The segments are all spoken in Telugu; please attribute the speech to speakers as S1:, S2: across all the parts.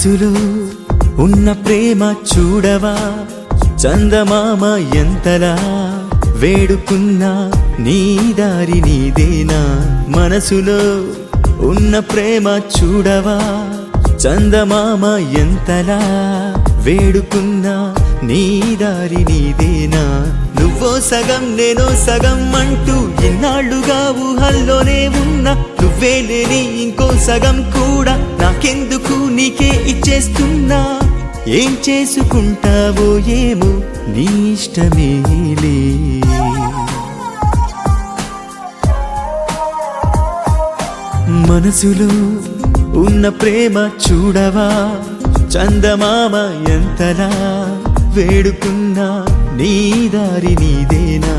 S1: మనసులో ఉన్న ప్రేమ చూడవా, చందమామ ఎంతలా వేడుకున్నా నీ దారి నీదేనా. మనసులో ఉన్న ప్రేమ చూడవా, చందమామ ఎంతలా వేడుకున్నా నీ దారి నీదేనా. నువ్వో సగం నేనో సగం అంటూ ఇన్నాళ్ళుగా ఊహల్లోనే ఉన్నా, నువ్వే లేని ఇంకో సగం కూడా నాకెందుకు నీకే ఇచ్చేస్తున్నా. ఏం చేసుకుంటావో ఏమో నీ ఇష్టమేలే. మనసులో ఉన్న ప్రేమ చూడవా, చందమామ ఎంతలా వేడుకున్నా నీ దారి నీదేనా.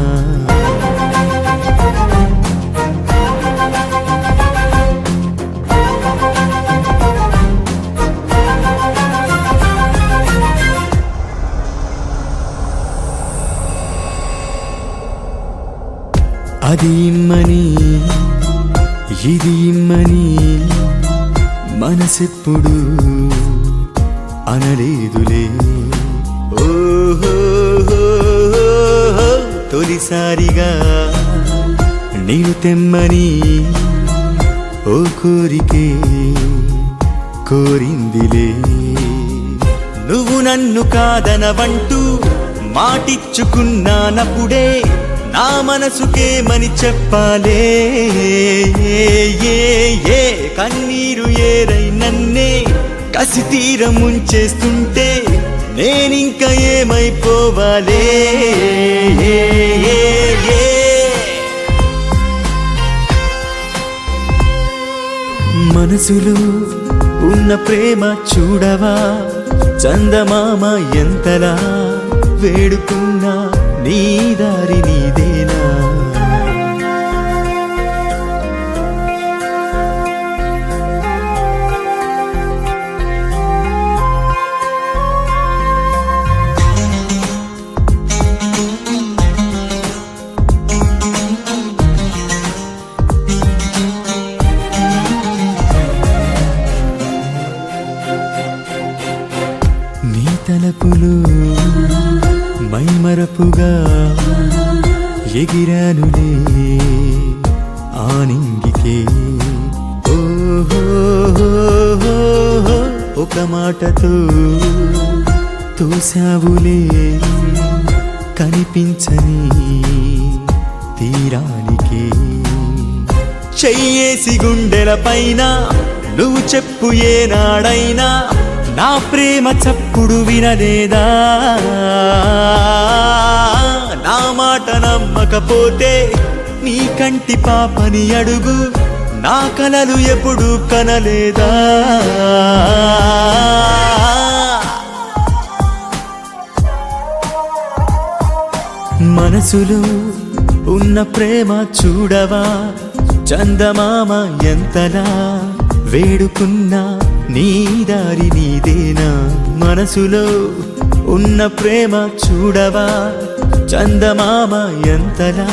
S1: అది ఇమ్మని ఇది ఇమ్మని మనసెప్పుడు అనలేదులే. ఓహో తొలిసారిగా నీవు తెమ్మని ఓ కోరికే కోరిందిలే. నువ్వు నన్ను కాదనవంటూ మాటిచ్చుకున్నానప్పుడే నా మనసుకేమని చెప్పాలే. కన్నీరు ఏరై నన్నే కసి తీరం ముంచేస్తుంటే నేనింక ఏమైపోవాలే. మనసులో ఉన్న ప్రేమ చూడవా, చందమామ ఎంతలా వేడుకున్నా నీ దారి నీదేనా. నీ తలపులు మైమరపుగా ఎగిరానులే ఆనింగికే. ఓహో ఒక మాటతో తోసావులే కనిపించని తీరానికే. చెయ్యేసి గుండెల పైన నువ్వు చెప్పు ఏనాడైనా నా ప్రేమ చప్పుడు వినలేదా. నా మాట నమ్మకపోతే నీ కంటి పాపని అడుగు, నా కలలు ఎప్పుడు కనలేదా. మనసులో ఉన్న ప్రేమ చూడవా, చందమామ ఎంతలా వేడుకున్నా నీ దారి నీదేనా. మనసులో ఉన్న ప్రేమ చూడవా, చందమామ ఎంతలా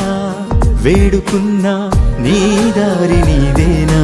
S1: వేడుకున్నా నీ దారి నీదేనా.